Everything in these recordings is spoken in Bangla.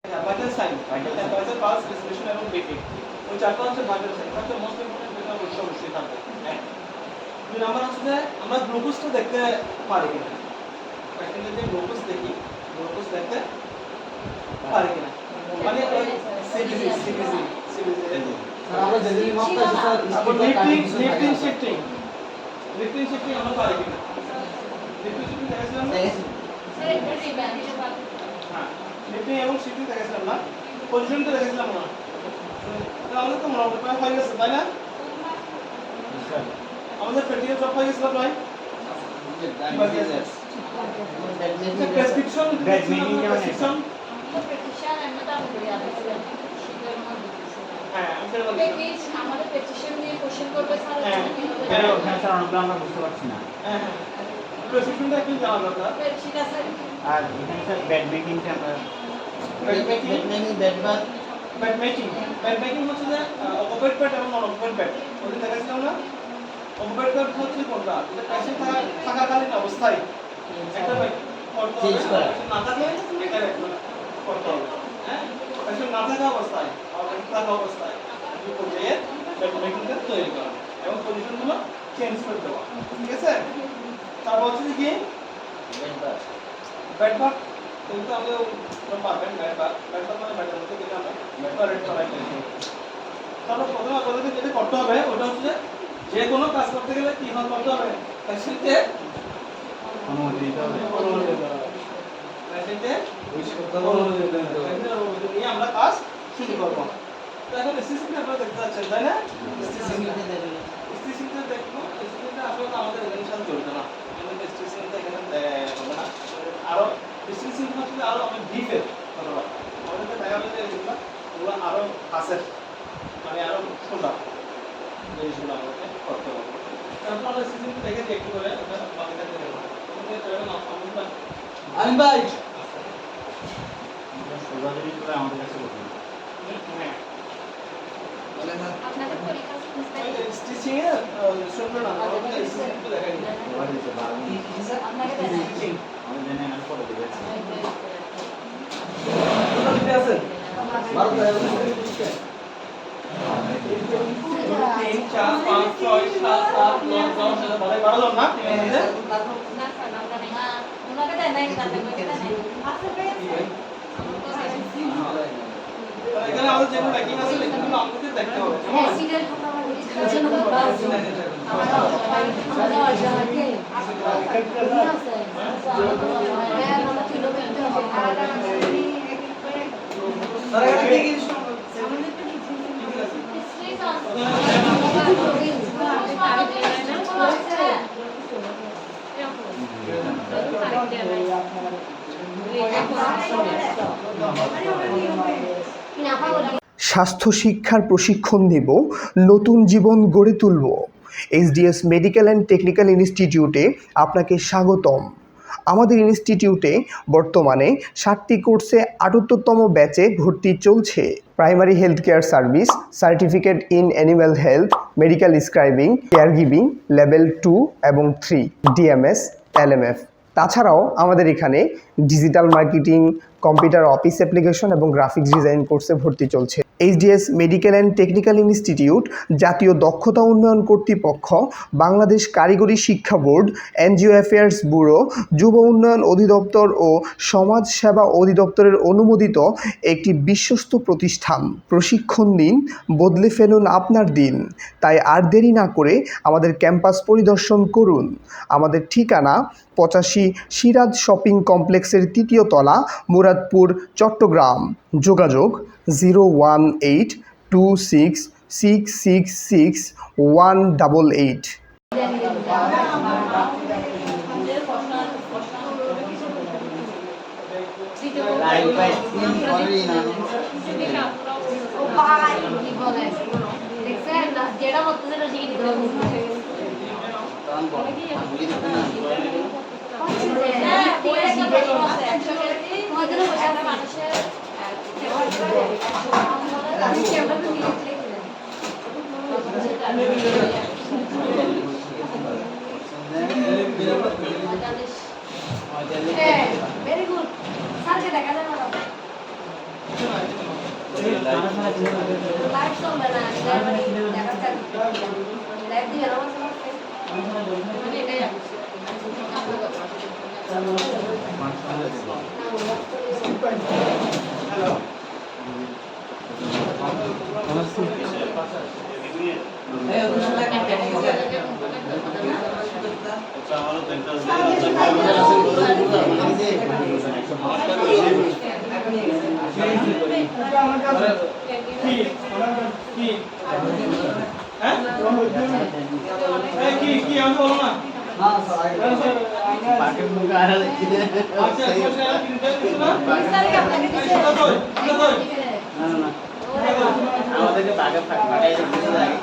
Vital sign, temperature, pulse, respiration এবং ব্রিথিং। ওই চারটা হচ্ছে ভাইটাল সাইন। এটা হচ্ছে মোস্ট ইম্পর্টেন্ট, যেটা অবশ্যই থাকবে। হ্যাঁ। 2 নাম্বার হচ্ছে যে আমরা গ্লুকোজটা দেখতে পারি কিনা। পেশেন্টের যে গ্লুকোজ দেখি, গ্লুকোজ দেখতে পারি কিনা। মানে ওই সিবিসি আমরা যেদিন মাপটা স্যার লিফটিং শিফটিং আমরা পারি কিনা। লিফটিং শিফটিং দেখাছিলাম না? হ্যাঁ, লিফটিং এবং শিফটিং দেখাছিলাম না? পজিশনটা দেখাছিলাম না? তাহলে আমাদের তো মোটামুটি প্রায় হয়ে গেছে, তাই না? আমাদের প্র্যাকটিক্যাল সব হয়ে গেছিল প্রায়। প্রেসক্রিপশন প্রেসক্রিপশন হ্যাঁ আমাদের পেটিশন নিয়ে কোশ্চেন করবে স্যার। হ্যাঁ স্যার আমরা বুঝতে পারছি না। হ্যাঁ প্রেসক্রিপশনটা কি জানা দরকার। ঠিক আছে। আর এখানে স্যার বেড মেকিংটা আমরা বেড মেকিং হচ্ছে যে অকুপেড বেড এবং নন অকুপেড বেড। ওটা দেখাছিলাম না? অকুপেড বেড হচ্ছে কোনটা? যেটা পেশেন্ট থাকাকালীন অবস্থায় একটা বেড করতে হবে, না থাকলে এটা করতে হবে। হ্যাঁ, পেশেন্ট না থাকা অবস্থায় আর থাকা অবস্থায় দুই পর্যায়ে বেড মেকিংটা তৈরি করা এবং পজিশনগুলো চেঞ্জ করে দেওয়া। ঠিক আছে? তারপর হচ্ছে কি বেড বাথ, কিন্তু আমরা পারবেন বেড বাথ মানে বেডের মধ্যে যেটা আমরা টয়লেট করাই করি। তারপর প্রথমে আপনাদের যেটা করতে হবে ওটা হচ্ছে যে কোনো কাজ করতে গেলে কি করতে হবে, পেশেন্টকে অনুমতি দিতে হবে। পেশেন্টকে অনুমতি দিতে নিয়ে আমরা কাজ শুরু করব। তো এখন স্টিচিংটা আপনারা দেখতে পাচ্ছেন, তাই না? স্টিচিংটা দেখবো। স্টিচিংটা আসলে আমাদের এখানে সাথে জড়িত না, আমাদের স্টিচিংটা এখানে হবে না। আরো স্টিচিং হচ্ছে আরো আমি ডিপের কথাবার্তা আমাদের দেখা যাবে যে এগুলো আরো কাছের, মানে আরো সোজা জিনিসগুলো আমাদের করতে হবে। তারপর আমরা স্টিচিংটা দেখে একটু করে বাকিটা দেখে নেব। আমি ভাই সোজা জিনিসগুলো আমাদের কাছে করতে হবে। হ্যাঁ, আপনাদের পরীক্ষা স্টিচিং এর শুনবে না, আমাদের স্টিচিংটা দেখাই দিই। আপনাকে দেন। স্টিচিং আমাদের জন্য এখানে করে দিবে। কোথা থেকে আছেন? 3 4 5 6 7 8 9 10 12 জন না? না স্যার আমরা নেই। ওনাকে দেন নাই তাতে কইতে দেন। আচ্ছা পেয়েছি। এখানে আমাদের যেগুলো ল্যাকিং আছে সেগুলো আমাদের দেখতে হবে। কেমন? সিরিয়াল কথা বলছি। তারা এটা কি স্বাস্থ্য শিক্ষার প্রশিক্ষণ দেব, নতুন জীবন গড়ে তুলব। এসডিএস মেডিকেল অ্যান্ড টেকনিক্যাল ইনস্টিটিউটে আপনাকে স্বাগতম। আমাদের ইনস্টিটিউটে বর্তমানে 60টি কোর্সে 78তম ব্যাচে ভর্তি চলছে। Primary health care service, certificate in animal health, medical scribing, caregiving, level 2 এবং 3, ডিএমএস, এলএমএফ। তাছাড়াও আমাদের এখানে digital marketing, computer office application এবং গ্রাফিক্স ডিজাইন কোর্সে ভর্তি চলছে। HDS medical and technical institute, জাতীয় দক্ষতা উন্নয়ন কর্তৃপক্ষ, বাংলাদেশ কারিগরি শিক্ষা বোর্ড, এনজিও অ্যাফেয়ার্স ব্যুরো, যুব উন্নয়ন অধিদপ্তর ও সমাজ সেবা অধিদপ্তরের অনুমোদিত একটি বিশ্বস্ত প্রতিষ্ঠান। প্রশিক্ষণ দিন, বদলে ফেলুন আপনার দিন। তাই আর দেরি না করে আমাদের ক্যাম্পাস পরিদর্শন করুন। আমাদের ঠিকানা 85 সিরাজ শপিং কমপ্লেক্সের 3য় তলা, মুরাদপুর, চট্টগ্রাম। যোগাযোগ 01826666188। যেটা হচ্ছে সেটা শিখে দিতে হবে। ভেরি গুড স্যারকে দেখা যায় না। লাইট চলবে না দেখা যাচ্ছে লাইট দিয়ে রাখা মানে এটাই হ্যালো কি কি হ্যাঁ কি কি আমি বলো না পাকের মুখে আর আচ্ছা কিনতে দিছো না না না আমাদেরকে পাকে পাঠাই দিতে লাগে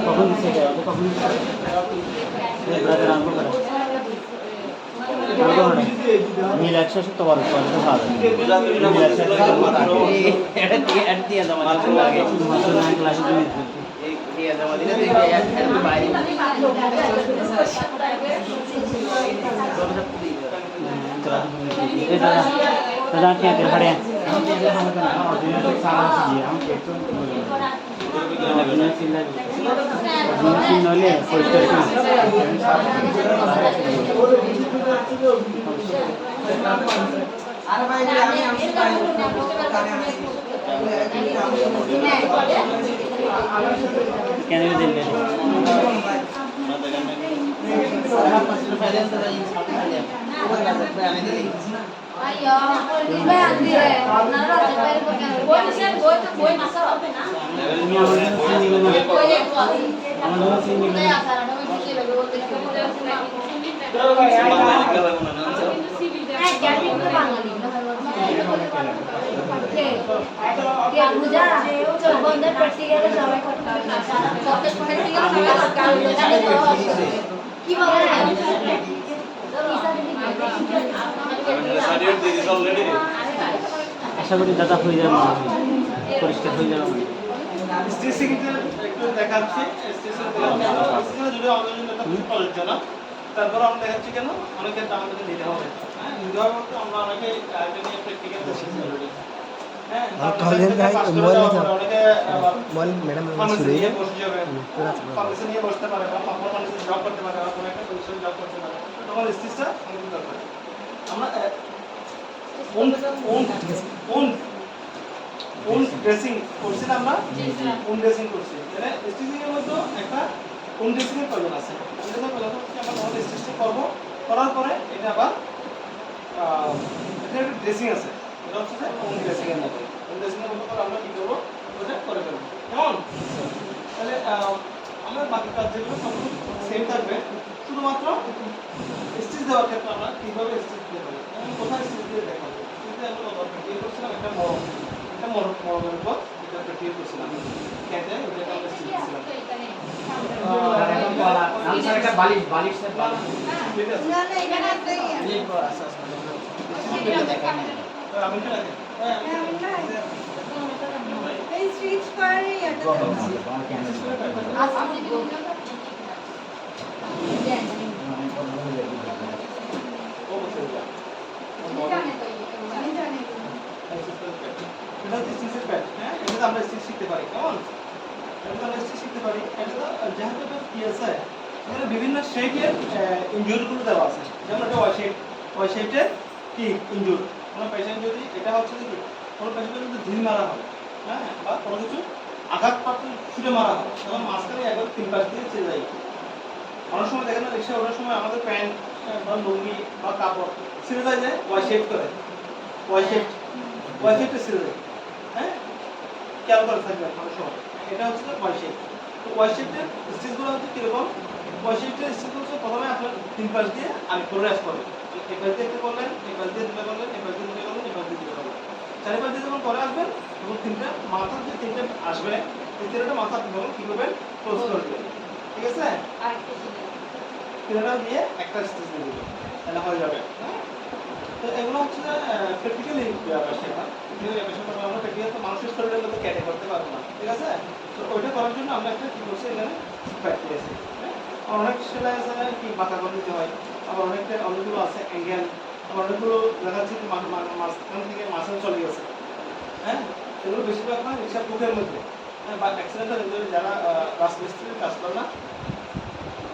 কখন দিচ্ছে কখন নীল 170 বারো दादा क्या कर खड़े हैं क्या दिल Ayo, ini andi deh. Nara sampai pakai. Boy bisa, boy masak apa na? Boy yang kuat. Kita ya cara dong kita lagi buat kita boleh jadi itu bangali. Oke, buja. Coba anda praktikal sampai kota. Sampai praktikal sampai kalau gimana? আশা করি দাদা হয়ে যাবে পরিষ্কার হয়ে যাবে স্টেশনটা একটু দেখাচ্ছি স্টেশন যদি আমাদের জন্য একটা খুব প্রয়োজন না তারপর আমরা দেখাচ্ছি কেন অনেকের দাম আমাদের নিতে হবে হ্যাঁ নিতে হবে বলতে আমরা অনেকে এটা নিয়ে প্র্যাকটিক্যাল শিখছি অলরেডি হ্যাঁ অনেকে ম্যাডাম ফার্মেসি নিয়ে বসে যাবে ফার্মেসি নিয়ে বসতে পারে বা ফার্মেসি জব করতে পারে বা কোনো একটা পজিশন জব করতে পারে তখন স্টেজটা আমাদের দরকার আমরা ওন ড্রেসিং করছি না আমরা ওন ড্রেসিং করছি মানে স্টিচিং এর মধ্যে একটা ওন ড্রেসিং এর প্রয়োজন আছে এটা তো প্রয়োজন হচ্ছে আমরা তখন স্টিচিং করব করার পরে এটা আবার এটা একটা ড্রেসিং আছে এটা হচ্ছে যে ওন ড্রেসিং এর মধ্যে ওন ড্রেসিং এর মধ্যে আমরা কি করব ওটা করে ফেলব কেমন তাহলে আমরা বাকি কাজ যেগুলো সব সেম থাকবে শুধুমাত্র স্টিচ দেওয়ার ক্ষেত্রে আমরা কিভাবে স্টিচ দিতে পারি কোথায় স্টিচ দিয়ে দেখাবো স্টিচে আমরা প্র্যাকটিস করছিলাম একটা মরমের উপর এটা প্র্যাকটিস করছিলাম কেটে ওটাকে আমরা স্টিচ দিয়েছিলাম একটা বালিশ বালিশ ঠিক আছে না না এখানে একটা আমি কি লাগে এই স্ট্রিচ করে এটা আচ্ছা ও বলতে এটা হচ্ছে স্টিচের প্যাড হ্যাঁ এটা আমরা স্টিচ শিখতে পারি কেমন এটা আমরা স্টিচ শিখতে পারি এটা যেহেতু এটা পিএসআই এখানে বিভিন্ন শেপের ইনজুরিগুলো দেওয়া আছে যেমন এটা ওয়াই শেপের কি ইনজুর কোনো পেশেন্ট যদি এটা হচ্ছে কি কোনো পেশেন্টের যদি ঢিল মারা হয় হ্যাঁ বা কোনো কিছু আঘাতপ্রাপ্ত ছুটে মারা হয় তখন মাঝখানে একবার 3 পাশ দিয়ে চেয়ে যায় অনেক সময় দেখেন না রিক্সা ওঠার সময় আমাদের প্যান্ট বা লুঙ্গি বা কাপড় ছিঁড়ে যায় যে ওয়াই শেপ করে ওয়াই শেপটা ছিঁড়ে যায় হ্যাঁ খেয়াল করে থাকবে অনেক সময় এটা হচ্ছে ওয়াই শেপ তো ওয়াই শেপের স্টিচগুলো হচ্ছে কীরকম ওয়াই শেপের স্টিচ হচ্ছে প্রথমে আপনার 3 পাশ দিয়ে আগে প্রোগ্রেস করে এই পাশ দিয়ে একটা করলেন এই পাশ দিয়ে দুটো করলেন এই পাশ দিয়ে দুটো করলেন এই পাশ দিয়ে দুটো করলেন চারিপাশ দিয়ে যখন করে আসবেন তখন তিনটা মাথার যে তিনটে আসবে এই তিনটা মাথা আপনি তখন কী করবেন ক্লোজ করে দেবেন ঠিক আছে তিনটা দিয়ে একটা স্টিচ দিয়ে দেবেন তাহলে হয়ে যাবে। তো এগুলো হচ্ছে প্র্যাকটিক্যালি শেখা। আমরা প্র্যাকটিক্যাল তো মানুষের শরীরের মধ্যে কেটে করতে পারবো না, ঠিক আছে? তো ওইটা করার জন্য আমরা একটা কি করছি এখানে প্র্যাকটিস। অনেক সেলাই আছে কি বাঁকা করে দিতে হয়, আবার অনেকগুলো আছে অ্যাঙ্গেল, আবার অনেকগুলো দেখা যাচ্ছে কি মাঝখান থেকে মাসেল চলে গেছে। হ্যাঁ, এগুলো বেশিরভাগ হয় রিক্সার বুকের মধ্যে। হ্যাঁ, বা অ্যাক্সিডেন্টাল যারা রাজমিস্ত্রির কাজ করে না,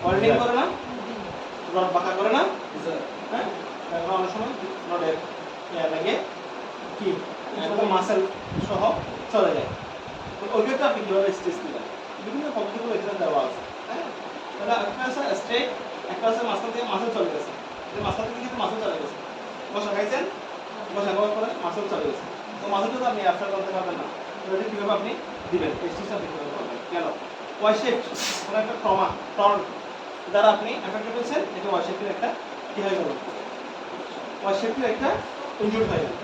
ওয়েল্ডিং করে না, রড বাঁকা করে না, হ্যাঁ, তারপর অনেক সময় রডের লাগে কি একদম মাসেল সহ চলে যায়। তো ওইটা আপনি কীভাবে স্টিচ দিবেন, বিভিন্ন পদ্ধতিগুলো এখানে দেওয়া আছে। হ্যাঁ, তাহলে একটা আছে স্ট্রেট, একটা আছে মাঝখান থেকে মাসেল চলে গেছে, মাঝখান থেকে কিন্তু মাসেল চলে গেছে, বসা খাইছেন, বসা খাওয়ার পরে মাসেল চলে গেছে। তো মাসেলটা তো আপনি অ্যাপসার করতে পারবেন না, তো এটা কীভাবে আপনি দিবেন, এই স্টিচটা কীভাবে করবেন। কেন ওয়াই শেপ কোনো একটা টর্ন দ্বারা আপনি এফেক্টেড হয়েছেন, এটা ওয়াই শেপের একটা কী হয়ে গেল, ওয়াই শেপের একটা ইনজুরি হয়ে গেল।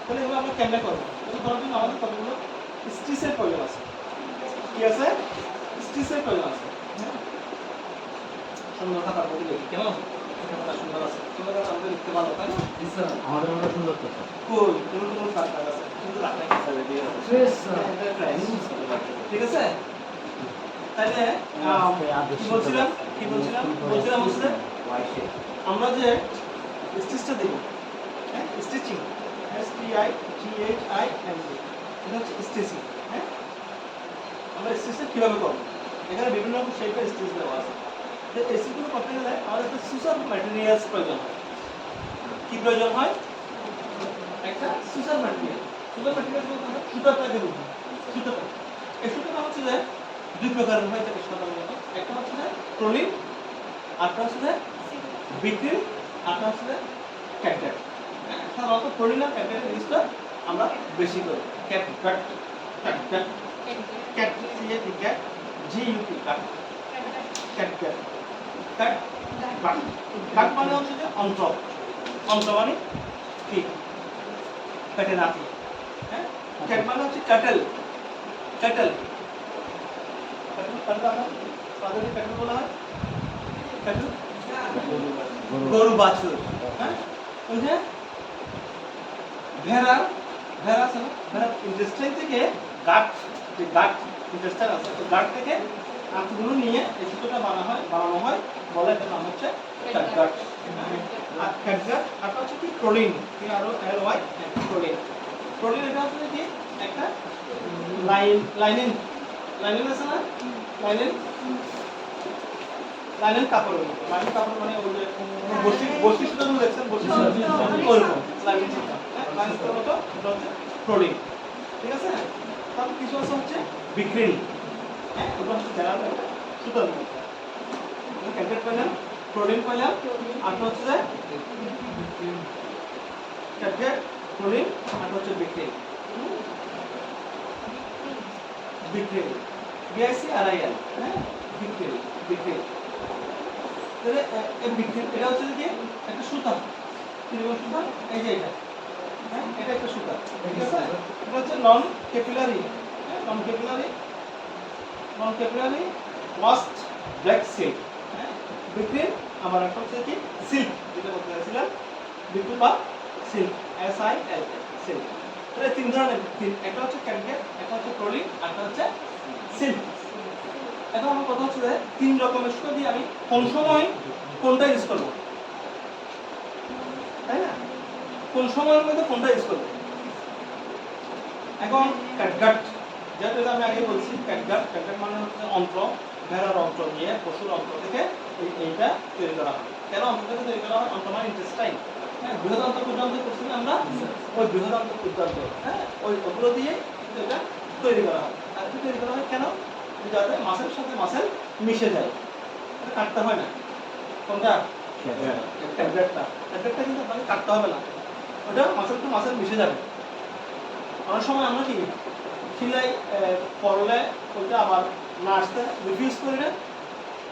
তাহলে এগুলো আমরা কেমনে করবো, এগুলো করার জন্য আমাদের কতগুলো স্টিচের প্রয়োজন আছে। কি আছে? স্টিচের প্রয়োজন আছে। সুন্দর খাতা বই লিখি, কেমন খাতাটা সুন্দর আছে, সুন্দর করে আমাদের লিখতে ভালো, তাই না? আমাদের মতো সুন্দর তো কই কোনো খাতা আছে কিন্তু রাখতে খাতা দিয়ে আছে, ঠিক আছে? তাহলে কি বলছিলাম হচ্ছে আমরা যে স্টিচটা দেব, হ্যাঁ, স্টিচিং, STICHING, এটা হচ্ছে স্টিচিং। হ্যাঁ, আমরা স্টিচটা কীভাবে করবো, এখানে বিভিন্ন রকম শেপের স্টিচ দেওয়া আছে। তো এই স্টিচগুলো করতে গেলে আমাদের একটা সুসার ম্যাটেরিয়ালস প্রয়োজন হয়। কী প্রয়োজন হয়? একটা সুসার ম্যাটেরিয়াল। সুসার ম্যাটেরিয়াল বলতে আমরা সুতাটাকে বুঝি, সুতাটা। এই সুতাটা হচ্ছে যে দুই প্রকারের হয় থাকে সাধারণত। একটা হচ্ছে যে প্রোলিন, আরটা হচ্ছে যে বিক্রিল, আরটা হচ্ছে যে ক্যাটগাট। সাধারণত প্রোলিন আর ক্যাটগাটের ইউজটা আমরা বেশি করি। Catgut, catgut, cat CAT cat, GUT কাট, ক্যাটগাট, কাট, কাট। কাট মানে হচ্ছে যে অন্ত্র, অন্ত্র মানে কি পেটে নাতি। হ্যাঁ, ক্যাট মানে হচ্ছে ক্যাটেল, ক্যাটেল, তাদের ক্যাটেল বলা হয়, ক্যাটেল গরু বাছুর। হ্যাঁ, ওই যে ভেড়া আছে না, ভেড়ার ইন্টেস্টাইন থেকে গাট, যে গাট ইন্টেস্টাইন আছে, ওই গাট থেকে আঁতগুলো নিয়ে এই সুতোটা বানানো হয়, বলে এটার নাম হচ্ছে ক্যাটগাট। আর ক্যাটগাট আরটা হচ্ছে কি প্রোলিন, PROLY, প্রোলিন। প্রোলিন এটা হচ্ছে কি একটা লাইনিন আছে না, লাইনিন কাপড়। লাইনিন কাপড় মানে ওই যে বসি সুতোগুলো দেখছেন, বসি ওরকম লাইনিন সুতো। লাইনিন সুতোর মতো এটা হচ্ছে প্রোলিন, ঠিক আছে? তারপর কিছু আছে হচ্ছে বিক্রিল। হ্যাঁ, ওটা হচ্ছে জেনারেল একটা সুতোর মতো। ক্যাটগাট পাইলাম, প্রোলিন পাইলাম, আরটা হচ্ছে যে ক্যাটগাট, প্রোলিন, আরটা হচ্ছে বিক্রিল। বিক্রিল, BICRIL, হ্যাঁ, বিক্রিল, বিক্রিল। তাহলে এই বিক্রিল এটা হচ্ছে কি একটা সুতা, কিরকম সুতা, এই যে এটা, হ্যাঁ, এটা একটা সুতা, ঠিক আছে? এটা হচ্ছে নন ক্যাপিলারি, হ্যাঁ, নন ক্যাপিলারি ওয়াস্ট ব্ল্যাক সিল্ক। হ্যাঁ, বিক্রিল। আমার একটা হচ্ছে কি সিল্ক, যেটা বলতে চাইছিলাম, বিক্রিল বা সিল্ক, SIL, সিল্ক। তাহলে তিন ধরনের, একটা হচ্ছে ক্যাটগাট, একটা হচ্ছে প্রোলিন, একটা হচ্ছে সিল্ক। এখন আমার কথা হচ্ছে যে তিন রকমের সুতো দিয়ে আমি কোন সময় কোনটা ইউজ করবো, তাই না? কোন সময়ের মধ্যে কোনটা ইউজ করবো। এখন ক্যাটগাট, যেটা আমি আগে বলছি, ক্যাটগাট মানে হচ্ছে অন্ত্র, ভেড়ার অন্ত্র দিয়ে, পশুর অন্ত্র থেকে এইটা তৈরি করা হয়। কেন অন্ত্র থেকে তৈরি করা হয়? অন্ত্র মানে ইন্টেস্টাইন। হ্যাঁ, বৃহদান্ত ক্ষুদ্রান্ত করছি না আমরা, ওই বৃহদান্ত ক্ষুদ্রান্ত, হ্যাঁ, ওগুলো দিয়ে এটা তৈরি করা হয়। আর এটা তৈরি করা হয় কেন? যাতে মাছের সাথে মাছের মিশে যায়, কাটতে হয় না। কোনটা? ক্যাটগাটটা কিন্তু আপনাকে কাটতে হবে না, ওটা মাছের তো মাছের মিশে যাবে। অনেক সময় আমরা কি সিলাই করলে ওইটা আবার না আসতে রিফিউজ করি না,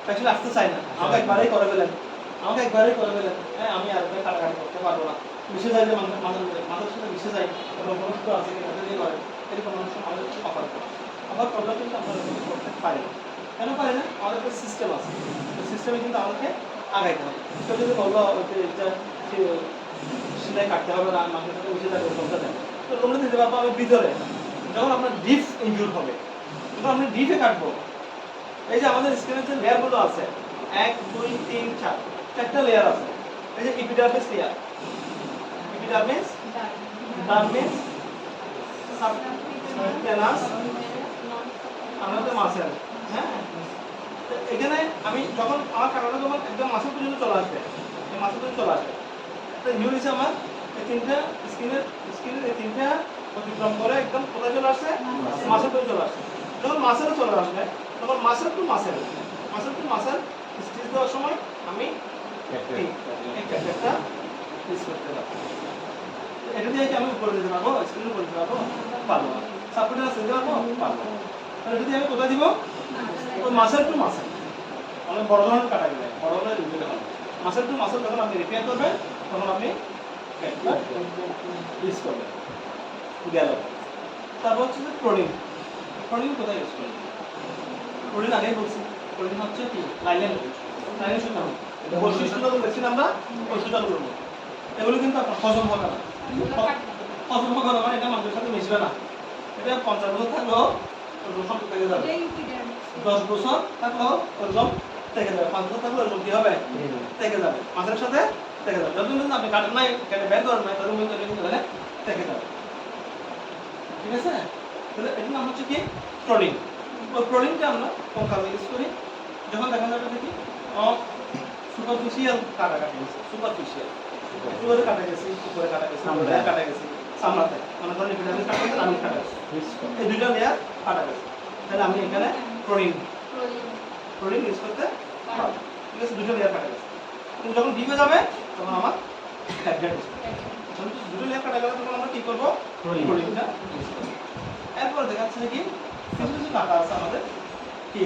পেশেন্ট আসতে চায় না, আমাকে একবারেই করে ফেলেন, হ্যাঁ, আমি আর কাটাকাটি করতে পারবো না, মিশে যায় যে মাথার সাথে মিশে যায়, এবং কোনো সুতো আছে এটা দিয়ে করে, এরকম মানুষ আমাদের অফার করে। আবার প্রবলেম কিন্তু আমরা করতে পারি না। কেন পারি না? আমাদের একটা সিস্টেম আছে, সিস্টেমে কিন্তু আমাদেরকে আগাইতে হবে। কেউ যদি বললো এটা সেলাই কাটতে হবে না, মাংসের সাথে মিশে যাবে, লোমটা দেয়, তো লোমটা দিতে পারবো আমি ভিতরে। যখন আপনার ডিপ ইনজুর হবে, যখন আপনি ডিপে কাটবো, এই যে আমাদের স্কিনের যে লেয়ারগুলো আছে 1 2 3 4 চারটা লেয়ার আছে। এই যে এপিডার্মিস লেয়ার, এপিডার্মিস, ডার্মিস, সাবক্যানাস, আমাদের মাসেল। হ্যাঁ, তো এখানে আমি যখন আমার কাটাটা যখন একদম মাসেল পর্যন্ত চলে আসবে, এই মাসেল পর্যন্ত চলে আসবে, তো নিউর হিসেবে আমার এই তিনটা স্কিনের এই তিনটা অতিক্রম করে একদম কোথায় চলে আসছে, মাসেল পর্যন্ত চলে আসছে। যখন মাসেলে চলে আসবে তখন মাসেল টু মাসেল স্টিচ দেওয়ার সময় আমি একটা পিস করতে পারবো। এটা দিয়ে কি আমি উপরে দিতে পারবো, স্ক্রিনে উপরে দিতে পারবো? পারবো না। সাপোর্টার দিতে পারবো? পারবো। তাহলে যদি আমি কোথায় দিব, ওই মাসেল টু মাসেল, অনেক বড় ধরনের কাটা গেলে বড় ধরনের রিভিউ হবে। মাসেল টু মাসেল যখন আপনি রিপেয়ার করবেন তখন আপনি ইউজ করবেন। গেল। তারপর হচ্ছে যে প্রোটিন কোথায় ইউজ করবেন? প্রোটিন আগেই বলছি, প্রোটিন হচ্ছে কি লাইনের সুতা। বৈশিষ্ট্যগুলো দেখছেন আমরা, ওই সুতাগুলো এগুলো কিন্তু আপনার হজম হবে না। হজম হবে না মানে এটা মানুষের সাথে মিশবে না। এটা 50 বছর থাকলেও ওরকম সম্পর্ক থেকে যাবে, 10 বছর থাকলেও ওরকম থেকে যাবে, 5 বছর থাকলেও ওরকম কি হবে, থেকে যাবে, মাছের সাথে থেকে যাবে। যতদিন পর্যন্ত আপনি কাটেন নাই, কেটে বের করেন নাই, ততদিন পর্যন্ত কিন্তু থেকে যাবে। ঠিক আছে? তাহলে এটার নাম হচ্ছে কি প্রোটিন। ওই প্রোটিনটা আমরা কোন কাজে ইউজ করি? যখন দেখা যাবে দেখি সুপারফিশিয়াল কাটাকাটি হচ্ছে, সুপারফিশিয়াল উপরে কাটা গেছে, উপরে কাটা গেছে, সামনে কাটা গেছে, সামলাতে মানে ধরেন ভিটামিন কাটা গেছে, আমি কাটা গেছে, এই দুইটা লেয়ার কাটা গেছে। তাহলে আমি এখানে প্রোটিন ইউজ করতে পারবো। ঠিক আছে, দুটো লেয়ার কাটা গেছে। কিন্তু যখন ডিপে যাবে তখন আমার ফ্যাট দুটো লেয়ার কাটা গেলে তখন আমরা কি করবো, প্রোটিনটা ইউজ করবো। এরপর দেখা যাচ্ছে কি কিছু কিছু কাটা আছে আমাদের কি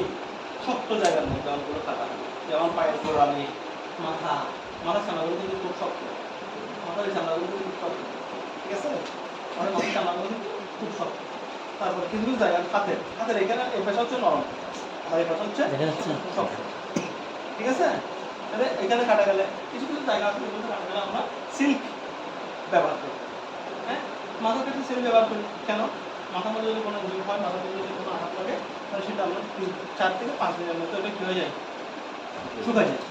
শক্ত জায়গার মধ্যে অনেকগুলো কাটা, যেমন পায়ের গোড়ালি, মাথার চামড়াগুলো কিন্তু খুব শক্ত, মাথার চামড়াগুলো কিন্তু খুব শক্ত। ঠিক আছে, আমাদের মাথার চামড়াগুলো কিন্তু খুব শক্ত। তারপর কিছু কিছু জায়গা হাতের এখানে এই পাশে হচ্ছে নরম, আর এই পাশে হচ্ছে শক্ত। ঠিক আছে, তাহলে এখানে কাটা গেলে কিছু কিছু জায়গা আছে যেগুলো কাটা গেলে আমরা সিল্ক ব্যবহার করি। হ্যাঁ, মাথার ক্ষেত্রে সিল্ক ব্যবহার করি কেন? মাথার মধ্যে যদি কোনো ইনজুরি হয়, মাথার মধ্যে যদি কোনো আঘাত লাগে, তাহলে সেটা আমরা 4 থেকে 5 দিনের মধ্যে ওটা কি হয়ে যায়, শুকায় যায়।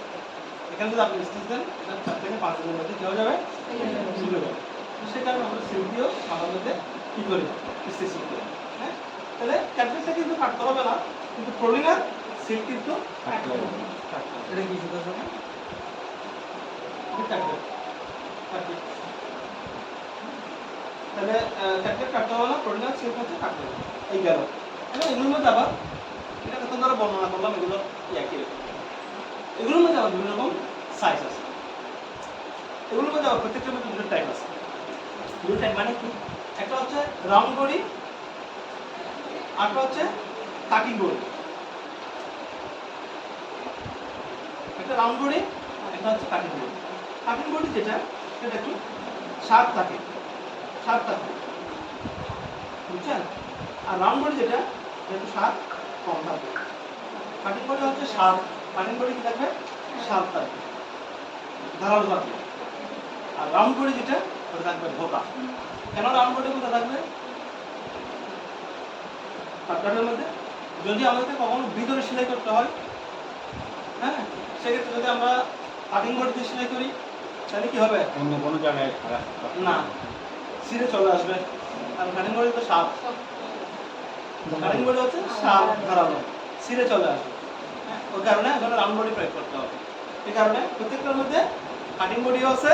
এখানে যদি আপনি স্টিচ দেন, 4 থেকে 5 দিনের মধ্যে কি হয়ে যাবে, শুকিয়ে যাবে। সে কারণে আমরা সিল্ক দিয়েও মাথার মধ্যে কি করি, স্টিচ করি। হ্যাঁ, তাহলে ক্যাটলেটটা কিন্তু কাটতে হবে না, কিন্তু প্রোটিন আর সিল্ক কিন্তু কাটতে হবে। এটা কি সুতা হবে, ক্যাটলেট কাটবে। তাহলে ক্যাটলেট কাটতে হবে না, প্রোটিন আর সিল্ক হচ্ছে কাটতে হবে। এই গেল। এগুলোর মধ্যে আবার এটা কত দ্বারা বর্ণনা করলাম, এগুলো একই রকম। এগুলোর মধ্যে আবার বিভিন্ন রকম সাইজ আছে। এগুলোর মধ্যে আবার প্রত্যেকটার মধ্যে দুটো টাইপ আছে। দুটো টাইপ মানে কি, একটা হচ্ছে রাউন্ড বডি, আরেকটা হচ্ছে কাটিং বডি। একটা রাউন্ড বডি, একটা হচ্ছে কাটিং বডি। কাটিং বডি যেটা, সেটা একটু শার্প থাকে, বুঝছেন? আর রাউন্ড বডি যেটা, একটু শার্প কম থাকে। কাটিং বডি হচ্ছে শার্প, কাটিং বডি কি থাকবে, শার্প থাকবে, ধারালো থাকবে। আর রাউন্ড বডি যেটা, ওটা থাকবে ভোকা। কেন রাউন্ড বডি কোথা থাকবে, কাটলেটের মধ্যে যদি আমাদেরকে কখনো ভিতরে সেলাই করতে হয়, হ্যাঁ, সেক্ষেত্রে যদি আমরা কাটিং বডি দিয়ে সেলাই করি, তাহলে কি হবে, অন্য কোনো জায়গায় না, সিরে চলে আসবে। আর কাটিং বডি তো শার্প, কাটিং বডি হচ্ছে শার্প, ধারালো, সিরে চলে আসবে। ওই কারণে এখানে রাউন্ড বডি প্রয়োগ করতে হবে। এই কারণে প্রত্যেকটার মধ্যে কাটিং বডিও আছে,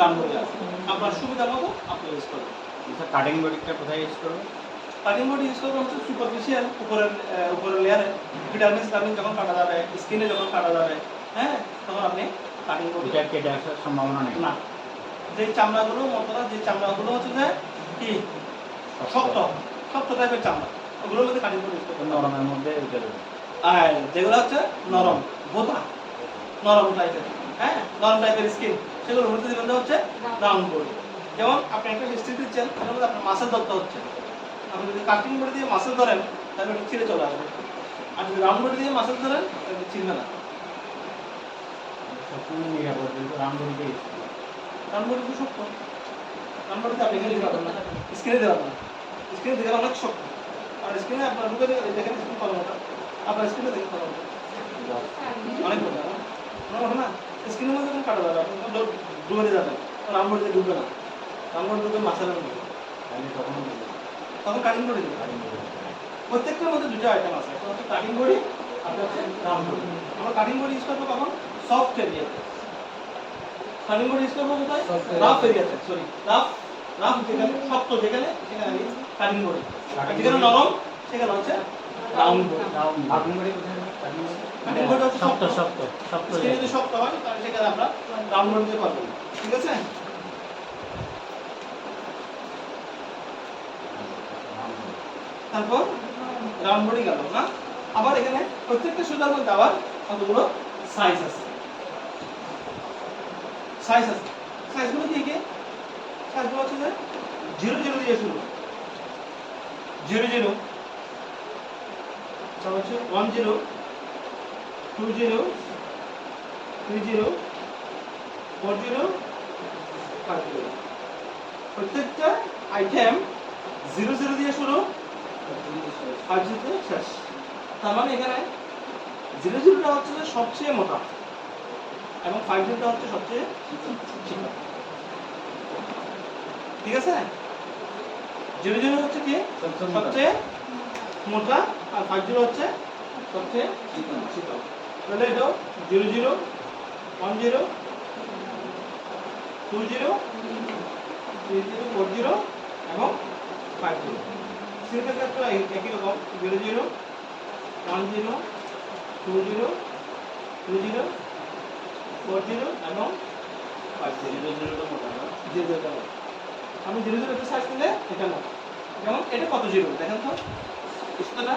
রাউন্ড বডি আছে। আপনার সুবিধা মতো আপনি ইউজ করবেন। কাটিং বডিটা কোথায় ইউজ করবো? কাটিং বডি ইউজ করবো হচ্ছে সুপারফিশিয়াল, উপরের লেয়ারে। ভিটামিন যখন কাটা যাবে, স্কিনে যখন কাটা যাবে, হ্যাঁ, তখন আপনি কাটিং বডি কেটে আসার সম্ভাবনা নেই না। যে চামড়াগুলো মতলা, যে চামড়াগুলো হচ্ছে যে কি শক্ত টাইপের চামড়া, ওগুলোর মধ্যে কাটিং বডি ইউজ করতে হবে। নরমের মধ্যে উঠে দেবে। আর যেগুলো হচ্ছে নরম, বোতা, নরম টাইপের, হ্যাঁ, নরম টাইপের স্কিন, সেগুলোর মধ্যে দিবেন হচ্ছে রাউন্ড বডি। যেমন আপনি একটা স্টিচ দিচ্ছেন, তার মধ্যে আপনার মাসেল ধরতে হচ্ছে। আপনি যদি কাটিং বডি দিয়ে মাসেল ধরেন, তাহলে ওটা ছিঁড়ে চলে আসবে। আর যদি রাউন্ড বডি দিয়ে মাসেল ধরেন, তাহলে ছিঁড়বে না। সবসময় নিরাপদ কিন্তু রামগড়িতে রামবড়ি তো শক্ত, রামবড়িতে আপনি এখানে দিতে পারবেন না, স্ক্রিনে দিতে পারবেন না, স্ক্রিনে দিলে অনেক শক্ত, আর স্ক্রিনে আপনার ঢুকে দেখেন স্ক্রিন কলমটা, আপনার স্ক্রিনে দেখেন কলমটা অনেক বড় না, স্ক্রিনের মধ্যে কোনো কাটা যাবে, আপনি ঢুকে যাবেন, রামবড়িতে ঢুকবে না, রামবড়ি ঢুকবে মাছের মধ্যে, আমি তখন তখন কাটিং করে দেবে। প্রত্যেকটার মধ্যে দুটো আইটেম আছে, একটা হচ্ছে কাটিং বডি, আর হচ্ছে রামবড়ি। আমরা কাটিং বডি ইউজ করবো কখন? সফট এরিয়াতে। কাটিং বডি ইউজ করবো কোথায়? রাফ এরিয়াতে, সরি রাফ যেখানে শক্ত যেখানে সেখানে আমি কাটিং বডি, আর যেখানে নরম সেখানে হচ্ছে রাউন্ড বডি। কাটিং বডি কোথায়? কাটিং বডি হচ্ছে শক্ত শক্ত, শক্ত শক্ত স্কিন যদি শক্ত হয় তাহলে সেখানে আমরা রাউন্ড বডি দিতে পারবো, ঠিক আছে? তারপর রাউন্ড বডি গেল না, আবার এখানে প্রত্যেকটা সুতার মধ্যে আবার কতগুলো সাইজ আছে, সাইজগুলো কি কি? সাইজগুলো হচ্ছে যে 00 দিয়ে শুরু, 00, তারপর হচ্ছে 10, 20, 30, 40, 50। প্রত্যেকটা আইটেম 00 দিয়ে শুরু, 50 তে শেষ। তার মানে এখানে 00টা হচ্ছে যে সবচেয়ে মোটা এবং 50টা হচ্ছে সবচেয়ে চিকন, ঠিক আছে? 00 হচ্ছে কি সবচেয়ে মোটা আর 50 হচ্ছে সবচেয়ে চিকন। তাহলে এটাও 00, 10, 20, 30, 40 এবং 50। সিলেটের ক্ষেত্রে একই রকম 00, 10, 20, 30, 40 এবং 50। 00টা মোটা না, 00টা মোটা। আমি 00 একটা সাইজ নিলে এটা মোটা, যেমন এটা কত জিরো দেখেন তো, ইস্তাটা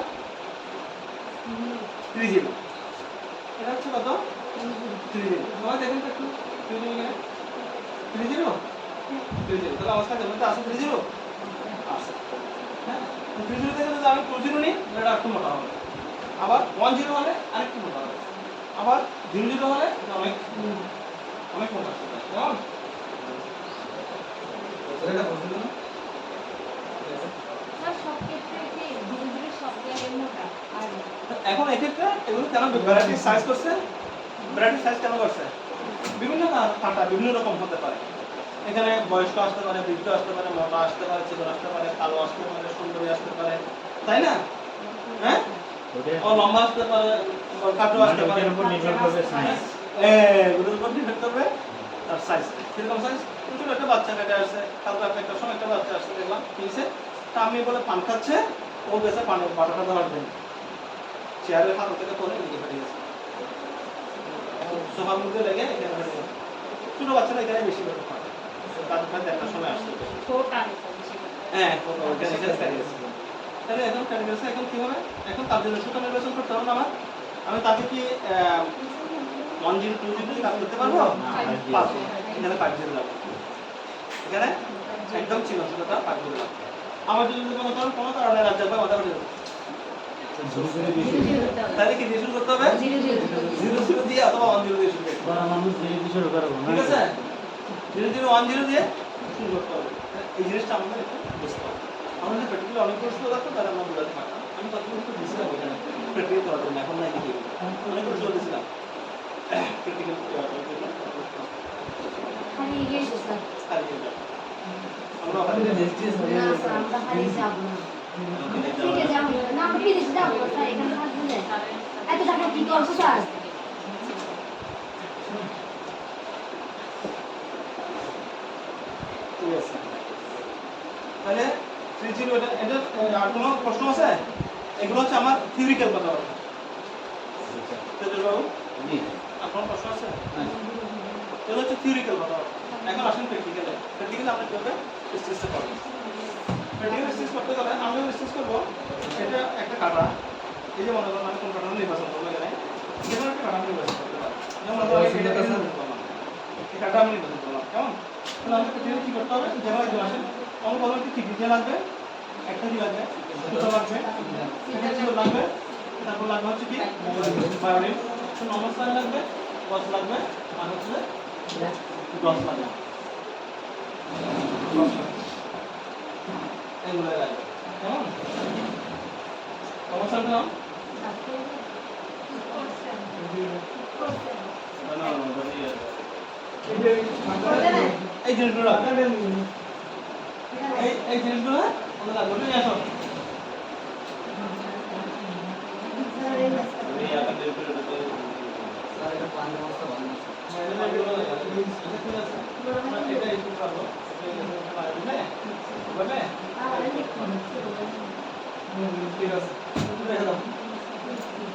30, এটা হচ্ছে কত 30। সবাই দেখেন তো একটু 30 এখানে 30, 30, তাহলে আমার কাছে মধ্যে আছে 30 আছে, হ্যাঁ? 30 থেকে যদি আমি 20 নিই এটা একটু মোটা হবে, আবার 10 হলে আরেকটু মোটা হবে, আবার 00 হলে অনেক অনেক মোটা হবে, কেমন? এটা বুঝলেন না? স্যার সব ক্ষেত্রে কি ধীরে ধীরে সব জায়গায় মোটা আর এখন এক্ষেত্রে এগুলো কেন ভ্যারাইটি সাইজ করছে? ভ্যারাইটি সাইজ কেন করছে? বিভিন্ন কাটা বিভিন্ন রকম হতে পারে, এখানে বয়স্ক আসতে পারে, বৃদ্ধ আসতে পারে, মোটা আসতে পারে, চিকন আসতে পারে, কালো আসতে পারে, সুন্দরী আসতে পারে, তাই না? হ্যাঁ, ও লম্বা আসতে পারে, কাটো আসতে পারে, এর উপর নির্ভর করবে সাইজ। এগুলোর উপর ডিপেন্ড করবে আর সাইজ। কিরকম সাইজ? ছোট একটা বাচ্চা কেটে আসছে, কালকে একটা সময় একটা বাচ্চা আসছে, দেখলাম কি হয়েছে, তা আমি বলে পান খাচ্ছে, ও গেছে পানের বাটাটা দেওয়ার জন্য, চেয়ারের হাত থেকে পরে এদিকে ফেটে গেছে, সোফার মধ্যে লেগে এখানে ফেটে গেছে। ছোট বাচ্চারা এখানে বেশি করে পায়, তাদের কাছে একটা সময় আসছে, হ্যাঁ ওইখানে এখানে ফেটে গেছে। তাহলে এখন ফেটে গেছে, এখন কি হবে? এখন তার জন্য সুতা নির্বাচন করতে হবে না আমার, আমি তাকে কি 10, 20 কাজ করতে পারবো? পারবো। এখানে 50 যাবে, এখানে একদম ছিল সুতাটা 50 যাবে। আমার যদি কোনো কারণে রাজ্য বা কথা বলে তাহলে কি দিয়ে শুরু করতে হবে? 00 দিয়ে অথবা 10 দিয়ে শুরু করতে হবে, মানুষ ধীরে ধীরে শুরু করবো না, ঠিক আছে? 00, 10 দিয়ে শুরু করতে হবে। এই জিনিসটা আমাদের একটু বুঝতে হবে। আমাদের প্র্যাকটিক্যালি অনেক প্রশ্ন থাকতো, তাহলে আমরা বোঝাতে পারতাম। আমি কতগুলো তো দিয়েছিলাম ওইখানে প্র্যাকটিক্যাল করার জন্য, এখন নাই দেখি অনেক প্রশ্ন দিয়েছিলাম প্র্যাকটিক্যাল করার জন্য। হারিয়ে গেছে স্যার। হারিয়ে যাবে, আমরা ওখানে না স্যার আমরা হারিয়ে যাবো না। ঠিক আছে যাবো না, আমরা বিদেশে যাবো না স্যার, এখানে থাকবো না। এত টাকা কি করবো স্যার? ঠিক আছে, তাহলে 30 এটা আর কোনো প্রশ্ন আছে? এগুলো হচ্ছে আমার থিওরিক্যাল কথাবার্তা। তেজল বাবু, আপনার প্রশ্ন আছে? এগুলো হচ্ছে থিওরিক্যাল কথাবার্তা। এখন আসেন প্র্যাকটিক্যালে। প্র্যাকটিক্যালে আমরা কীভাবে স্টিচটা করবো? প্র্যাকটিক্যাল স্টিচ করতে গেলে আমি যখন স্টিচ করবো, এটা একটা কাটা, এই যে মনে করেন আমি কোন কাটাটা নির্বাচন করবো, এখানে যেমন একটা কাটা নির্বাচন করতে পারি, যেমন এই কাটা আমি নির্বাচন করলাম, কেমন? তাহলে আমাকে প্র্যাকটিক্যালে কী করতে হবে? যেমন একজন আসেন, আমার প্রথমে কি ঠিক লাগবে, একটা কি লাগবে, সুতো লাগবে, একটা সুতো লাগবে, তারপর লাগবে হচ্ছে কি বায়োডিন, নমস্কার লাগবে, গছ লাগবে আর হচ্ছে গছ লাগবে এগুলো লাগবে কেমন সমস্যা নাম এই জিনিসগুলো এই জিনিসগুলো আমাদের লাগবে নিয়ে আসো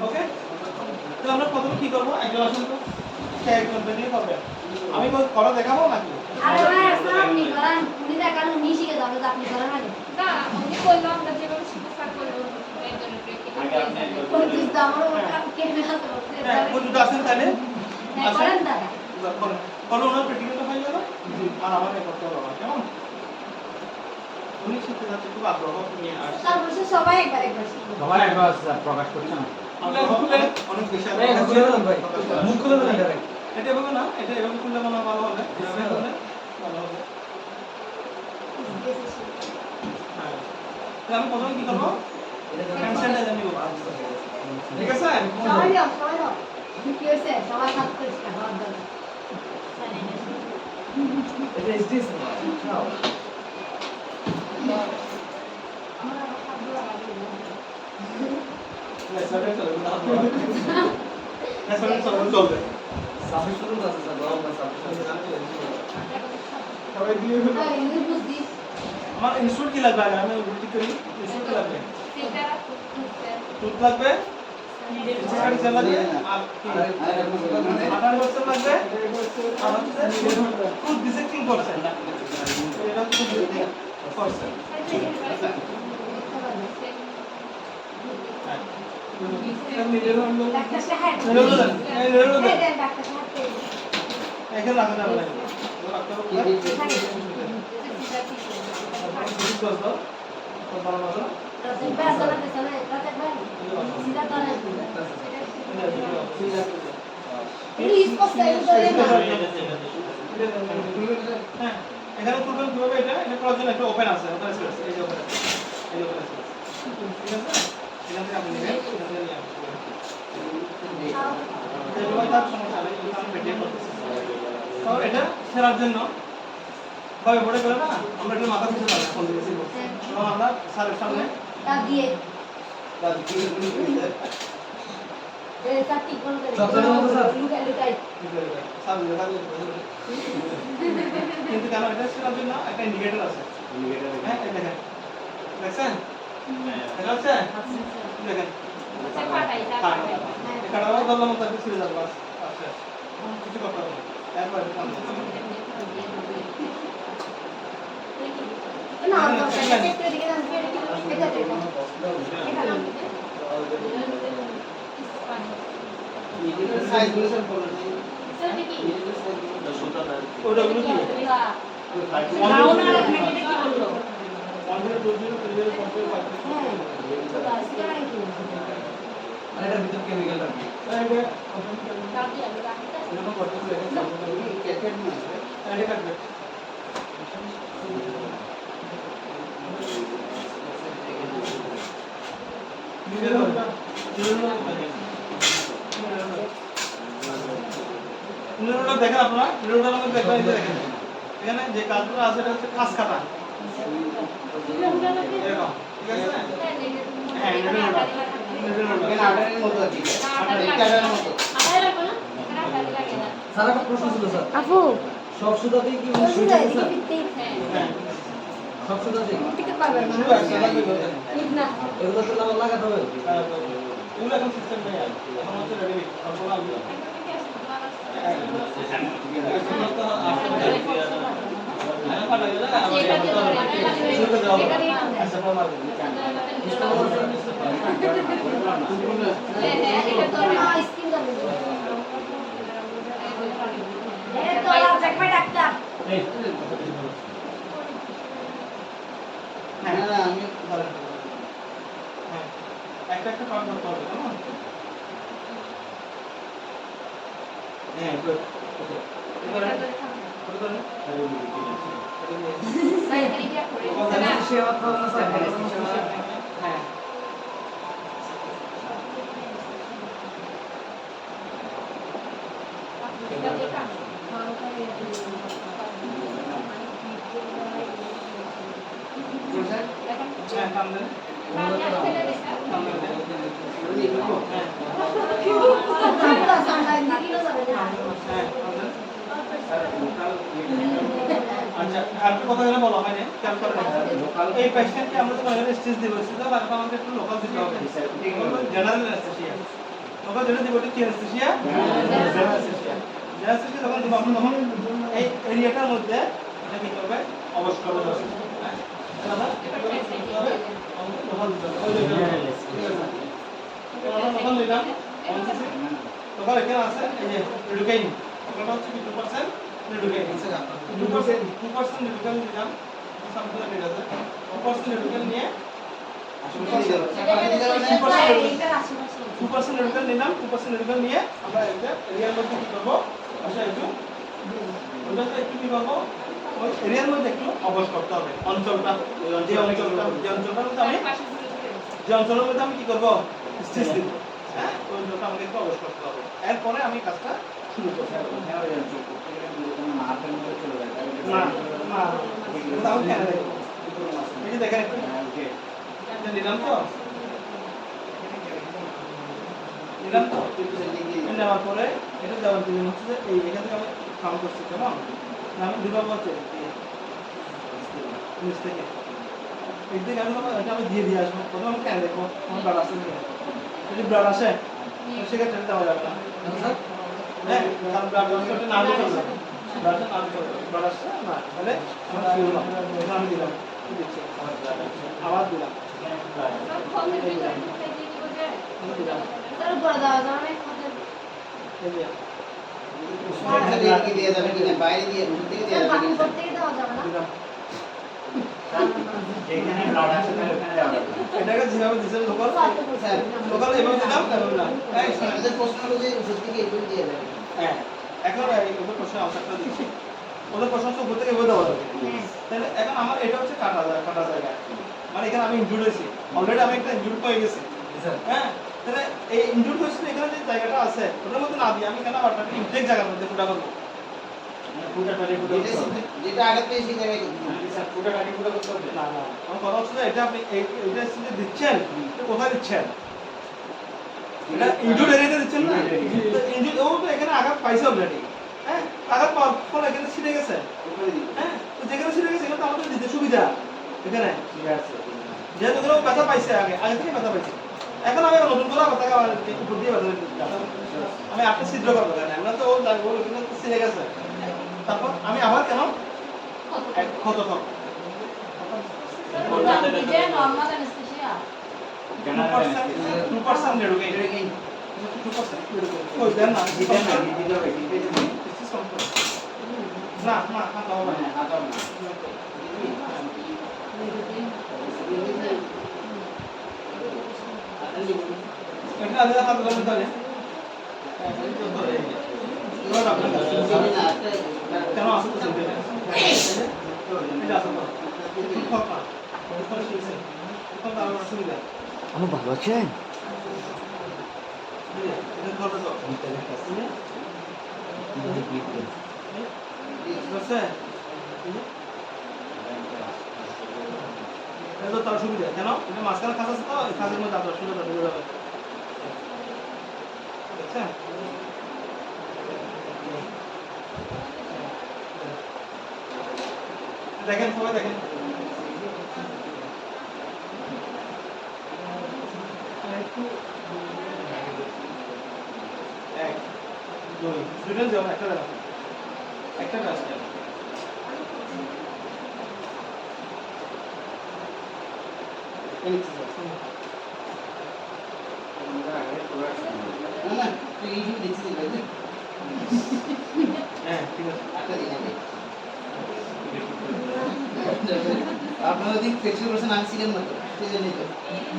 ওকে তো আমরা প্রথমে কি করবো একজন আসুন তো নিয়ে করবে আমি করা দেখাবো নাকি আরে ভাই আসলে আপনি করেন উনি দেখান উনি শিখে যাবে আপনি করেন আগে না আমি বললাম আমরা যেভাবে শিখে স্যার করবো একজনের কোন দিস দামর ওটা কেমনে হাতে হ্যাঁ কোন যদি আসেন তাহলে করেন দাদা করো ওনার প্র্যাকটিক্যালটা হয়ে যাবে আর আমাকে করতে হবে না কেমন উনি শিখতে যাচ্ছে খুব আগ্রহ নিয়ে আসছে তারপর সবাই একবার একবার শিখবে সবাই একবার প্রকাশ করছে না অনেক বেশি মুখ খুলে দেন এটা এভাবে না এটা এভাবে খুললে মনে হয় ভালো হবে এভাবে করলে ভালো হবে হ্যাঁ তাহলে আমি প্রথমে কি করবো হ্যান্ড স্যানিটাইজার নিব ঠিক আছে সবাই দাও কি হয়েছে সবাই হাত পরিষ্কার হওয়ার দরকার এটা এসডিএস নাও আমরা খাবো আগে রেস্টুরেন্ট চলবে না রেস্টুরেন্ট চলবে সাবমিট করুন আছে স্যার গরম না সাবমিট সবাই দিয়ে এই ইংলিশ বুঝদি আমার ইনস্টল কি লাগবে আগে আমি ঠিক করি ইনস্টল কি লাগবে সেটা টুথ লাগবে সেখানে জেল লাগবে আর কি আটার বক্স লাগবে আর হচ্ছে টুথ ডিসেক্টিং করছে এটা টুথ ডিসেক্টিং করছে ডাক্তার সাহেব এই ডাক্তার সাহেব এখানে রাখা যাবে না রাখতে হবে রাতের বেলা চলে চলে রাতের বেলা সিধা তালে প্লিজ কষ্ট করে না হ্যাঁ এখানে খুলবেন কিভাবে এটা করার জন্য একটা ওপেন আছে ওপেন স্পেস এই যে ওপেন এই যে ওপেন স্পেস ঠিক আছে এখান থেকে আপনি নেবেন এখান থেকে নিয়ে আসবেন এই যে তার সমস্যা নেই এটা আমি মেনটেন করতেছি তো এটা ফেরার জন্য ভাবে বড় করে না আমরা একটু মাথা পিছনে রাখবো ফোন দিয়েছি এবং আমরা স্যারের সামনে তা দিয়ে এই কাটি কোন করে চকলেটের মতো স্যার? লুকাই লুকাই স্যার কিন্তু কেন এটা ফেরার জন্য একটা ইন্ডিকেটর আছে হ্যাঁ এই দেখেন দেখছেন দেখা যাচ্ছে দেখেন সে পাঠাই এখানে আবার ধরলাম তাকে ছিঁড়ে যাবে বাস আচ্ছা কিছু করতে হবে না একবার না না চেক করে দিকে আমি এটা দেখো এটা সাইজ গুলো স্যার বলেন সেটা কি ওটা গুলো কি রাউন্ড আর মেকেটে কি বললো 120 হ্যাঁ ওটা সিগারেট কি আর এটার ভিতর কেমিক্যাল রাখবে কাটি আমি রাখতে এরকম করতে হবে ক্যাকেট না এটা কাটবে পুনরুটা দেখেন আপনারা পুনরুটার মধ্যে দেখবেন এই যে দেখেন এখানে যে কাজগুলো আছে এটা হচ্ছে খাস কাটা এরকম ঠিক আছে হ্যাঁ এখানে আটারের মতো আছে আটারের মতো স্যার একটা প্রশ্ন ছিল স্যার আপু সব সুতাতেই কি বুঝতে স্যার হ্যাঁ সব সুতাতেই টিকে পারবেন না শুধু একটা লাগবে ঠিক না এগুলো তো আবার লাগাতে হবে এগুলো এখন সিস্টেম নেই আর এখন হচ্ছে রেডি সম্পূর্ণ আলাদা স্কিন করবে এটা তো আর দেখবে ডাক্তার আমি একটা একটা কাজ করতে হবে কেমন হ্যাঁ গুড ওকে এটা ধরে থাম। ওকে ধরেন ভাই এখানে কি করে কথা না সেবা করুন স্যার হ্যাঁ এটা দেখা স্যার এখন হ্যাঁ কাম দেন কানে আসলে দেখা কাম দেন হ্যাঁ আমরা সামনে নিয়ে যাবে না হ্যাঁ কাম দেন আচ্ছা আর কি কথা বলা হয় না খেয়াল করেন এই পেশেন্টকে আমরা যখন এখানে স্টেজ দিব স্টেজ লাগবে আমাদের একটু লোকাল দিতে হবে জেনারেল অ্যানেস্থেসিয়া লোকাল যেটা দিব এটা কি অ্যানেস্থেসিয়া জেনারেল অ্যানেস্থেসিয়া যখন দিব আমরা তখন এই এরিয়াটার মধ্যে এটা কি করবে অবশ করবে হ্যাঁ দাদা এটা কি হবে লোকাল দিতে হবে ওই আমরা লোকাল দিলাম লোকাল এখানে আছে এই যে রিডুকাইন ওটা হচ্ছে 2% রিডুকাইন 2% রিডুকাইন দিলাম সামনে ঠিক আছে 2% রিডুকাইন নিয়ে 2% রিডুকাইন নিলাম 2% রিডুকাইন নিয়ে আমরা একটা এরিয়ার মধ্যে কি করব আচ্ছা একটু ওটাতে একটু কি করব ওই এরিয়ার মধ্যে একটু অবশ করতে হবে অঞ্চলটা যে অঞ্চলটার মধ্যে আমি যে অঞ্চলের মধ্যে আমি কি করব স্টেজ দিব হ্যাঁ ওই অঞ্চলটা আমাকে একটু অবশ করতে হবে এরপরে আমি কাজটা শুরু করব না না তাও কেন দেখো এই যে দেখেন একটু এটা নিলাম তো নেওয়ার পরে এটা দেওয়ার জন্য হচ্ছে যে এই এখান থেকে আমি কাউন্ট করছি কেমন আমি দুবার বলছি নিচ থেকে এর দিকে আমি এটা আমি দিয়ে আসবো প্রথমে আমি কেন দেখবো আমার ব্লাড আসে যদি ব্লাড আসে সেক্ষেত্রে দেওয়া যাবে না হ্যাঁ কারণ ব্লাড আসলে না দিতে হবে ব্লাড আসছে না তাহলে আমার কি হলো এখন আমি দিলাম কি দিচ্ছি আবার দিলাম ফোন দিয়ে দিয়ে দিব যে আমি দিলাম তার উপরে দাও জানে কত এই যে দিয়ে যাবে কিনা বাইরে দিয়ে রুম থেকে দিয়ে যাবে বাকি কিনা করতে দেওয়া যাবে না দিলাম যেখানে ব্লাড আসে তাহলে ওখানে যাওয়া যাবে এটাকে যেভাবে দিচ্ছেন লোকাল স্যার লোকাল এভাবে দিলাম তারপরে দিলাম এই শোনেন। আমাদের প্রশ্ন হলো যে ওষুধ থেকে এগুলো দিয়ে যাবে হ্যাঁ এখন ওদের প্রশ্ন আনসারটা দিচ্ছি ওদের প্রশ্ন হচ্ছে উপর থেকে এভাবে দেওয়া যাবে তাহলে এখন আমার এটা হচ্ছে কাটা জায়গা মানে এখানে আমি ইনজুর্ড হয়েছি অলরেডি আমি একটা ইনজুর্ড হয়ে গেছি হ্যাঁ তাহলে এই ইনজুর্ড হয়েছে এখানে যে জায়গাটা আছে ওটার মধ্যে না দিয়ে আমি কেন আবার ইনটেক জায়গার মধ্যে ফুটা করবো যেটা আগে পেয়ে সেই জায়গায় করতে হবে। না না আমার কথা হচ্ছে যে এটা আপনি এইটা যে দিচ্ছেন এটা কোথায় দিচ্ছেন এটা ইনজুর্ড এরিয়াতে দিচ্ছেন না ইনজুর্ড ও তো এখানে আঘাত পাইছে অলরেডি হ্যাঁ আঘাত পাওয়ার ফলে এখানে ছিঁড়ে গেছে হ্যাঁ তো যেখানে ছিঁড়ে গেছে এখানে তো আমাদের দিতে সুবিধা এখানে যেহেতু ওগুলো ব্যথা পাইছে আগে থেকে ব্যথা পাইছে এখন আমি নতুন করে ব্যথা উপর দিয়ে ব্যথা আমি আপনি ছিদ্র করবো কেন আমরা তো ওর এখানে তো ছিঁড়ে গেছে তারপর আমি আবার কেন ক্ষত করবো যে নরমাল অ্যানেস্থেসিয়া 2% রেডুকেইন 2% কই দেন না না না হাতা হবে না এটা আলাদা হাত ধরে তাহলে কেন আসতে এটা আসতে অসুবিধা আমি ভালো আছেন এটা করবে তো বুঝছে এটা তো তার সুবিধা কেন এটা মাঝখানে খাস আছে তো এই খাসের মধ্যে আপনার সুবিধা ঢুকে যাবে বুঝছেন দেখেন সবাই দেখেন এক দুই দুটো যাও একটা দেখো একটা আসছে না না তুই এইটুকু দেখছিস ভাই হ্যাঁ ঠিক আছে একটা দিন আগে আপনারা ওদিক ফেসিয়াল করছেন আমি ছিলেন না তো সেই জন্যই তো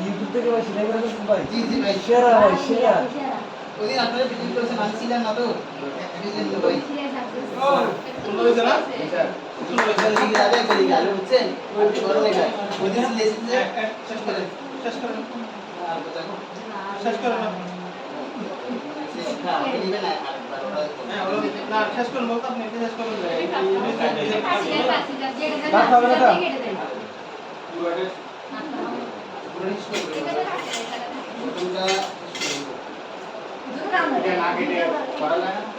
ইউটিউব থেকে ভাই সেলাই করে দিচ্ছেন ভাই জি জি ভাই শেয়ার ভাই শেয়ার ওদিন আপনারা ফেসিয়াল করছেন আমি ছিলেন না তো বুঝলেন তো ভাই ও সুন্দর হয়েছে না সুন্দর হয়েছে লিখে যাবে একটা লিখে যাবে বুঝছেন আপনি বড় লেখা ওদিন লেসেন যে শেষ করেন শেষ করেন আর দেখো শেষ করেন না হ্যাঁ আপনি লিখবেন না আরেকবার ওটা হ্যাঁ ওরা না শেষ করেন বলতে আপনি এটা শেষ করবেন পুরো লিস্ট করে ওটা দুটো নাম এটা না কেটে করা লাগে না